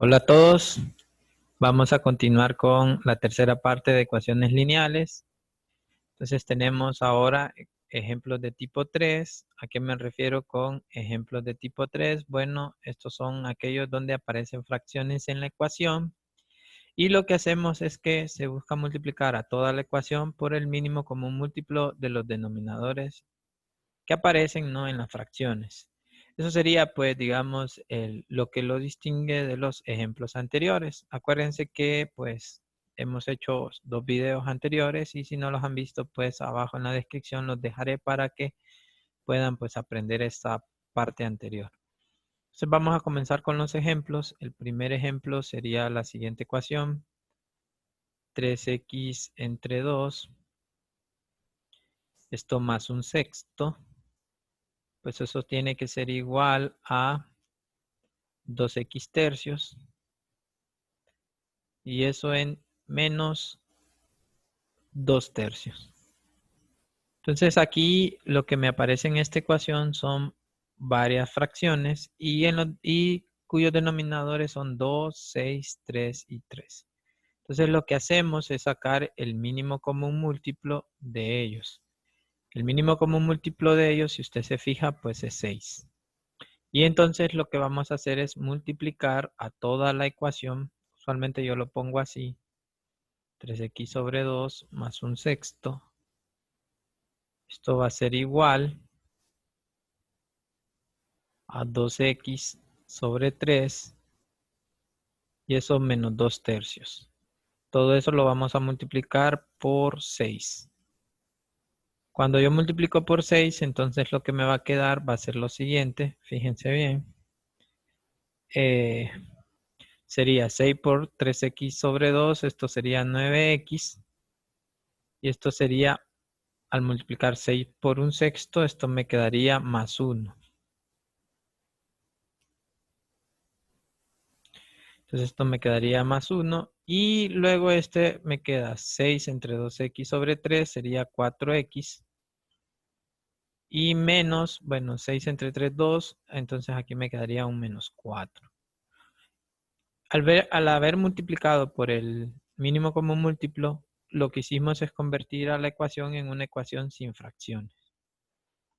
Hola a todos, vamos a continuar con la tercera parte de ecuaciones lineales. Entonces tenemos ahora ejemplos de tipo 3. ¿A qué me refiero con ejemplos de tipo 3? Bueno, estos son aquellos donde aparecen fracciones en la ecuación y lo que hacemos es que se busca multiplicar a toda la ecuación por el mínimo común múltiplo de los denominadores que aparecen, ¿no?, en las fracciones. Eso sería, pues, digamos, lo que lo distingue de los ejemplos anteriores. Acuérdense que, pues, hemos hecho dos videos anteriores y si no los han visto, pues, abajo en la descripción los dejaré para que puedan, pues, aprender esta parte anterior. Entonces, vamos a comenzar con los ejemplos. El primer ejemplo sería la siguiente ecuación. 3x entre 2. Esto más un sexto. Pues eso tiene que ser igual a 2x tercios. Y eso en menos 2 tercios. Entonces aquí lo que me aparece en esta ecuación son varias fracciones y cuyos denominadores son 2, 6, 3 y 3. Entonces lo que hacemos es sacar el mínimo común múltiplo de ellos. El mínimo común múltiplo de ellos, si usted se fija, pues es 6. Y entonces lo que vamos a hacer es multiplicar a toda la ecuación. Usualmente yo lo pongo así. 3x sobre 2 más un sexto. Esto va a ser igual a 2x sobre 3. Y eso menos 2 tercios. Todo eso lo vamos a multiplicar por 6. Cuando yo multiplico por 6, entonces lo que me va a quedar va a ser lo siguiente. Fíjense bien. Sería 6 por 3x sobre 2. Esto sería 9x. Y esto sería, al multiplicar 6 por un sexto, esto me quedaría más 1. Entonces esto me quedaría más 1. Y luego este me queda 6 entre 2x sobre 3 sería 4x. Y menos, bueno, 6 entre 3, 2. Entonces aquí me quedaría un menos 4. Al haber multiplicado por el mínimo común múltiplo, lo que hicimos es convertir a la ecuación en una ecuación sin fracciones.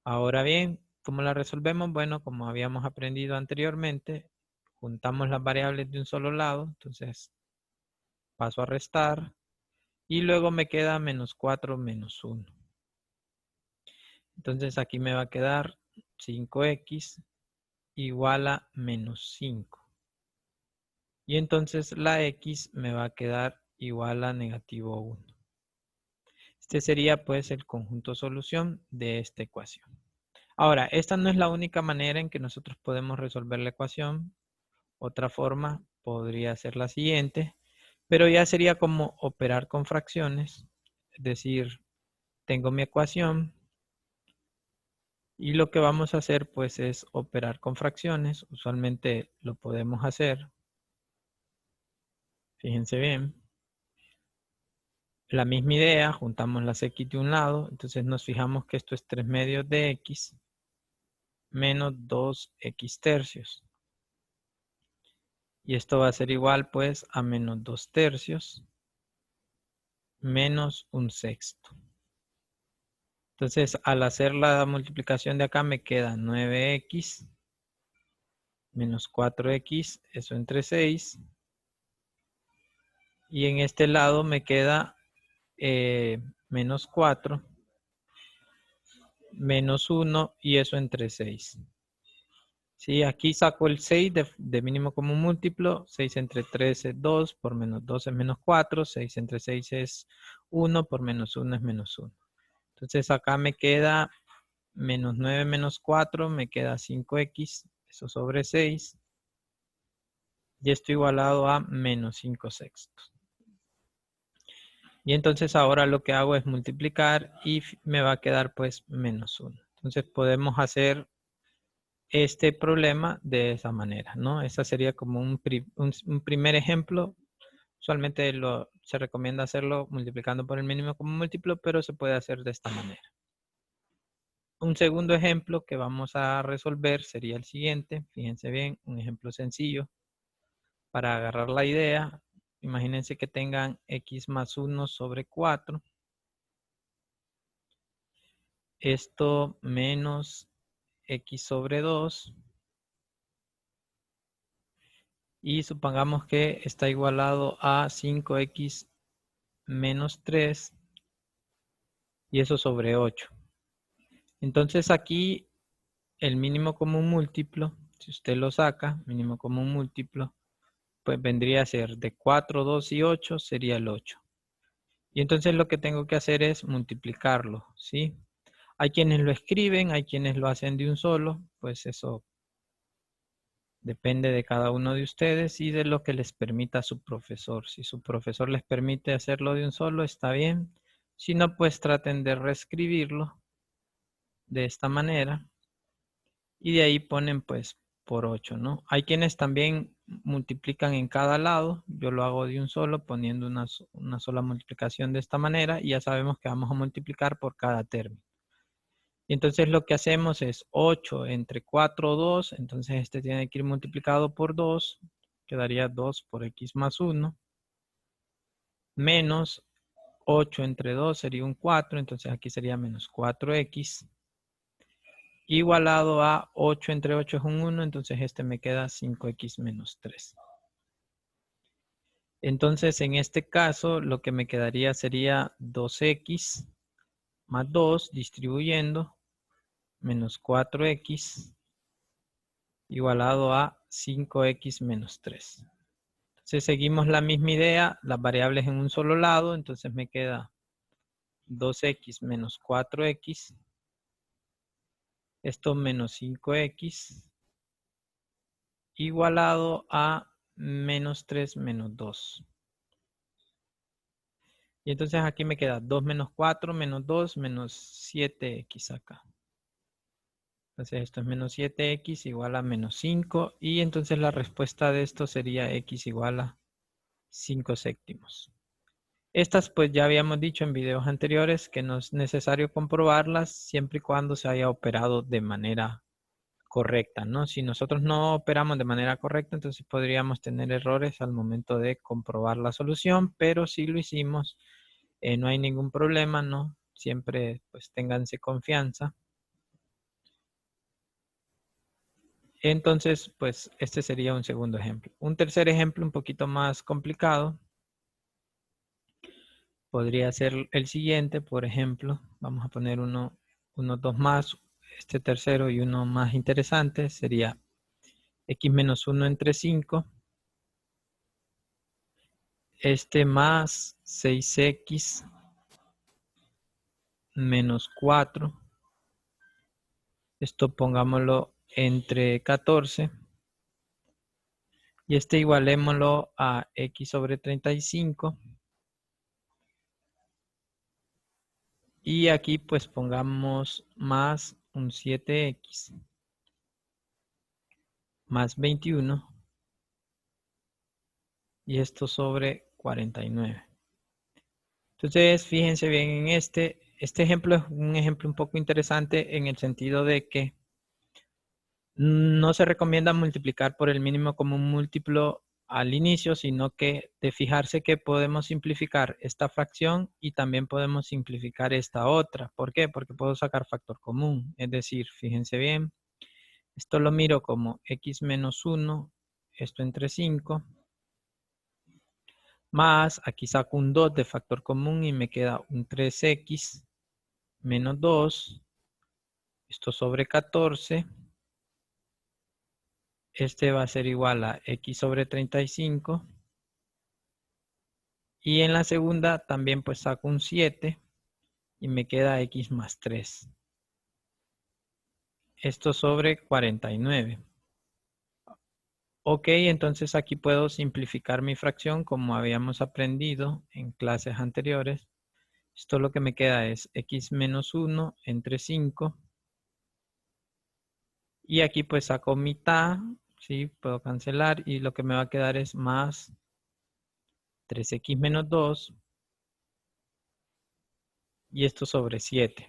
Ahora bien, ¿cómo la resolvemos? Bueno, como habíamos aprendido anteriormente, juntamos las variables de un solo lado. Entonces paso a restar y luego me queda menos 4 menos 1. Entonces aquí me va a quedar 5x igual a menos 5. Y entonces la x me va a quedar igual a negativo 1. Este sería pues el conjunto solución de esta ecuación. Ahora, esta no es la única manera en que nosotros podemos resolver la ecuación. Otra forma podría ser la siguiente, pero ya sería como operar con fracciones. Es decir, tengo mi ecuación y lo que vamos a hacer pues es operar con fracciones. Usualmente lo podemos hacer. Fíjense bien. La misma idea, juntamos las x de un lado, entonces nos fijamos que esto es 3 medios de x menos 2x tercios. Y esto va a ser igual pues a menos 2 tercios menos un sexto. Entonces al hacer la multiplicación de acá me queda 9x menos 4x, eso entre 6. Y en este lado me queda menos 4 menos 1 y eso entre 6. Sí, aquí saco el 6 de mínimo común múltiplo. 6 entre 3 es 2, por menos 2 es menos 4. 6 entre 6 es 1, por menos 1 es menos 1. Entonces acá me queda menos 9 menos 4, me queda 5x, eso sobre 6. Y esto igualado a menos 5 sextos. Y entonces ahora lo que hago es multiplicar y me va a quedar pues menos 1. Entonces podemos hacer este problema de esa manera, ¿no? Esa sería como un primer ejemplo. Usualmente se recomienda hacerlo multiplicando por el mínimo común múltiplo, pero se puede hacer de esta manera. Un segundo ejemplo que vamos a resolver sería el siguiente. Fíjense bien, un ejemplo sencillo. Para agarrar la idea, imagínense que tengan x más 1 sobre 4. Esto menos x sobre 2. Y supongamos que está igualado a 5x menos 3. Y eso sobre 8. Entonces aquí el mínimo común múltiplo, si usted lo saca, mínimo común múltiplo, pues vendría a ser de 4, 2 y 8 sería el 8. Y entonces lo que tengo que hacer es multiplicarlo, ¿sí? Hay quienes lo escriben, hay quienes lo hacen de un solo, pues eso depende de cada uno de ustedes y de lo que les permita su profesor. Si su profesor les permite hacerlo de un solo, está bien. Si no, pues traten de reescribirlo de esta manera. Y de ahí ponen pues por 8, ¿no? Hay quienes también multiplican en cada lado. Yo lo hago de un solo poniendo una sola multiplicación de esta manera y ya sabemos que vamos a multiplicar por cada término. Y entonces lo que hacemos es 8 entre 4, 2. Entonces este tiene que ir multiplicado por 2. Quedaría 2 por x más 1. Menos 8 entre 2 sería un 4. Entonces aquí sería menos 4x. Igualado a 8 entre 8 es un 1, entonces este me queda 5x menos 3. Entonces en este caso lo que me quedaría sería 2x más 2 distribuyendo menos 4x igualado a 5x menos 3. Entonces seguimos la misma idea, las variables en un solo lado, entonces me queda 2x menos 4x, esto menos 5x igualado a menos 3 menos 2. Y entonces aquí me queda 2 menos 4 menos 2 menos 7x acá. Entonces esto es menos 7x igual a menos 5. Y entonces la respuesta de esto sería x igual a 5 séptimos. Estas pues ya habíamos dicho en videos anteriores que no es necesario comprobarlas siempre y cuando se haya operado de manera correcta, ¿no? Si nosotros no operamos de manera correcta, entonces podríamos tener errores al momento de comprobar la solución, pero si lo hicimos, no hay ningún problema, ¿no? Siempre pues ténganse confianza. Entonces, pues este sería un segundo ejemplo. Un tercer ejemplo un poquito más complicado podría ser el siguiente, por ejemplo, vamos a poner unos dos más, este tercero y uno más interesante sería x menos 1 entre 5. Este más 6x menos 4. Esto pongámoslo entre 14. Y este igualémoslo a x sobre 35. Y aquí pues pongamos más un 7x más 21. Y esto sobre 49. Entonces, fíjense bien en este ejemplo es un ejemplo un poco interesante en el sentido de que no se recomienda multiplicar por el mínimo común múltiplo al inicio, sino que de fijarse que podemos simplificar esta fracción y también podemos simplificar esta otra. ¿Por qué? Porque puedo sacar factor común. Es decir, fíjense bien, esto lo miro como x menos 1, esto entre 5. Más, aquí saco un 2 de factor común y me queda un 3x menos 2. Esto sobre 14. Este va a ser igual a x sobre 35. Y en la segunda también pues saco un 7 y me queda x más 3. Esto sobre 49. Ok, entonces aquí puedo simplificar mi fracción como habíamos aprendido en clases anteriores. Esto lo que me queda es x menos 1 entre 5. Y aquí pues saco mitad, ¿sí? Puedo cancelar y lo que me va a quedar es más 3x menos 2. Y esto sobre 7.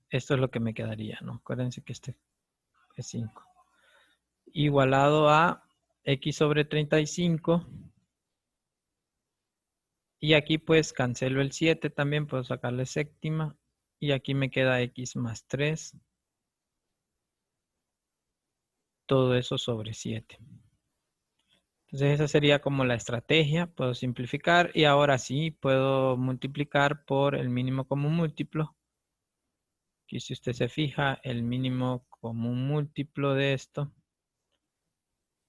Esto es lo que me quedaría, ¿no? Acuérdense que este es 5. igualado a x sobre 35. Y aquí pues cancelo el 7 también, puedo sacarle séptima. Y aquí me queda x más 3. Todo eso sobre 7. Entonces esa sería como la estrategia. Puedo simplificar y ahora sí puedo multiplicar por el mínimo común múltiplo. Aquí si usted se fija, el mínimo común múltiplo de esto,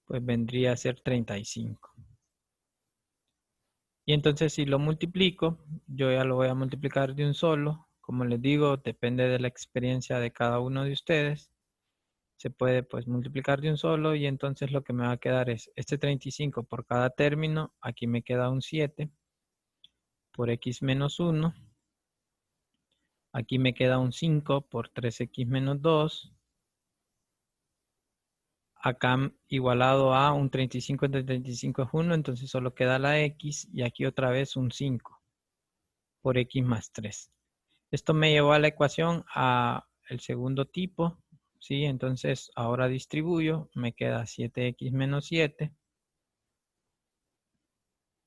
pues vendría a ser 35. Y entonces si lo multiplico, yo ya lo voy a multiplicar de un solo. Como les digo, depende de la experiencia de cada uno de ustedes. Se puede pues multiplicar de un solo y entonces lo que me va a quedar es este 35 por cada término. Aquí me queda un 7 por x menos 1. Aquí me queda un 5 por 3x menos 2. Acá igualado a un 35 entre 35 es 1, entonces solo queda la x. Y aquí otra vez un 5 por x más 3. Esto me llevó a la ecuación a el segundo tipo. ¿Sí? Entonces ahora distribuyo. Me queda 7x menos 7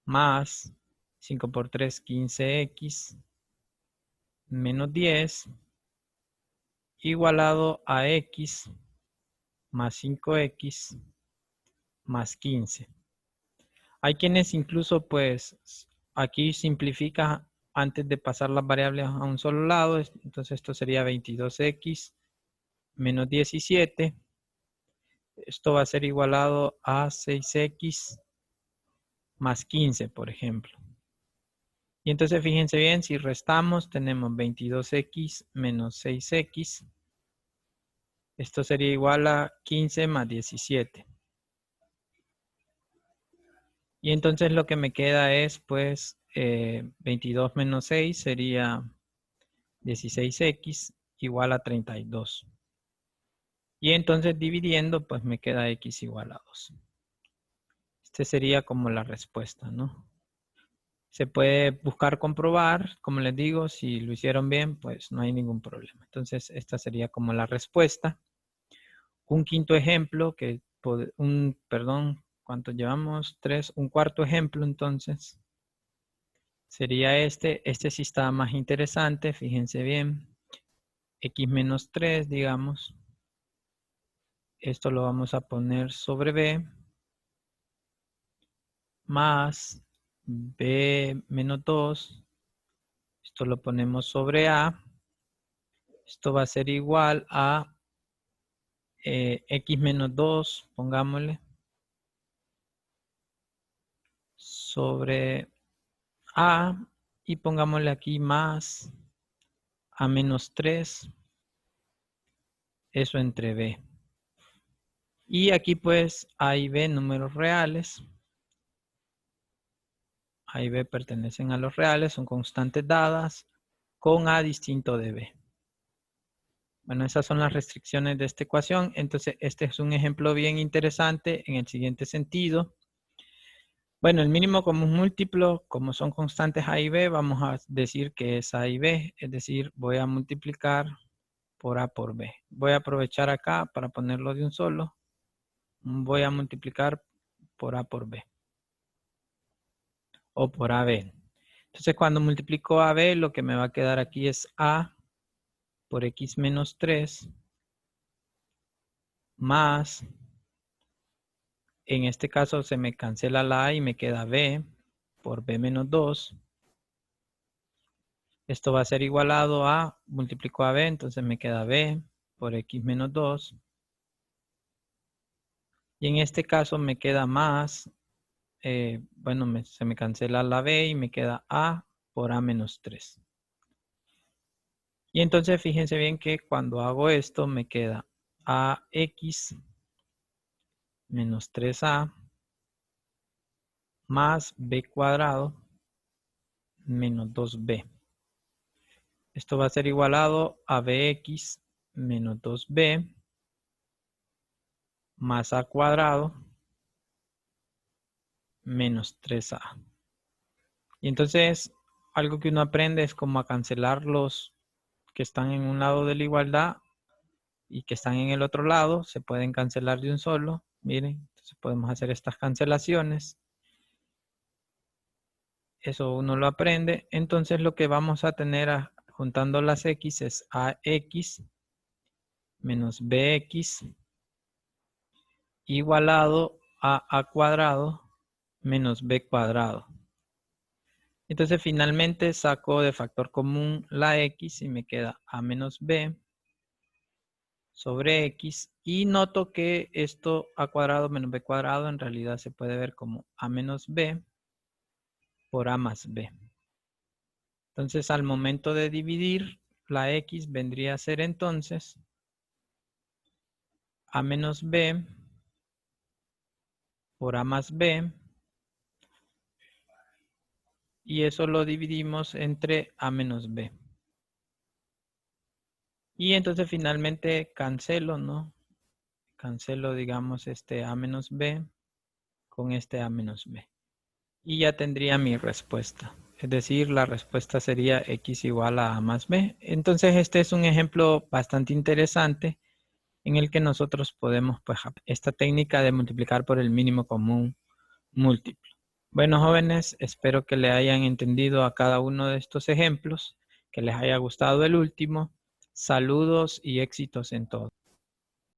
más 5 por 3, 15x menos 10 igualado a x más 5x más 15. Hay quienes incluso pues aquí simplifica antes de pasar las variables a un solo lado. Entonces esto sería 22x menos 17. Esto va a ser igualado a 6x más 15, por ejemplo. Y entonces fíjense bien, si restamos tenemos 22x menos 6x. Esto sería igual a 15 más 17. Y entonces lo que me queda es pues 22 menos 6 sería 16x igual a 32. Y entonces dividiendo pues me queda x igual a 2. Este sería como la respuesta, ¿no? Se puede buscar comprobar, como les digo, si lo hicieron bien, pues no hay ningún problema. Entonces, esta sería como la respuesta. Un quinto ejemplo, ¿cuántos llevamos? 3, un cuarto ejemplo, entonces, sería este. Este sí está más interesante, fíjense bien. X menos 3, digamos. Esto lo vamos a poner sobre B. Más B menos 2. Esto lo ponemos sobre A. Esto va a ser igual a x menos 2, pongámosle, sobre A. Y pongámosle aquí más A menos 3. Eso entre B. Y aquí pues A y B números reales. A y B pertenecen a los reales, son constantes dadas con A distinto de B. Bueno, esas son las restricciones de esta ecuación. Entonces, este es un ejemplo bien interesante en el siguiente sentido. Bueno, el mínimo común múltiplo, como son constantes A y B, vamos a decir que es A y B. Es decir, voy a multiplicar por A por B. Voy a aprovechar acá para ponerlo de un solo. Voy a multiplicar por A por B. O por AB. Entonces, cuando multiplico AB, lo que me va a quedar aquí es A por X menos 3 más, en este caso se me cancela la A y me queda B por B menos 2. Esto va a ser igualado a, multiplico a B, entonces me queda B por X menos 2. Y en este caso me queda más, bueno, se me cancela la B y me queda A por A menos 3. Y entonces fíjense bien que cuando hago esto me queda AX menos 3A más B cuadrado menos 2B. Esto va a ser igualado a BX menos 2B más A cuadrado menos 3A. Y entonces algo que uno aprende es como a cancelar los que están en un lado de la igualdad y que están en el otro lado se pueden cancelar de un solo. Miren, entonces podemos hacer estas cancelaciones. Eso uno lo aprende. Entonces lo que vamos a tener juntando las x es ax menos bx igualado a a cuadrado menos b cuadrado. Entonces finalmente saco de factor común la x y me queda a menos b sobre x. Y noto que esto a cuadrado menos b cuadrado en realidad se puede ver como a menos b por a más b. Entonces al momento de dividir, la x vendría a ser entonces a menos b por a más b. Y eso lo dividimos entre a menos b. Y entonces finalmente cancelo, ¿no? Cancelo, digamos, este a menos b con este a menos b. Y ya tendría mi respuesta. Es decir, la respuesta sería x igual a más b. Entonces este es un ejemplo bastante interesante en el que nosotros podemos, pues, esta técnica de multiplicar por el mínimo común múltiplo. Bueno, jóvenes, espero que le hayan entendido a cada uno de estos ejemplos, que les haya gustado el último. Saludos y éxitos en todo.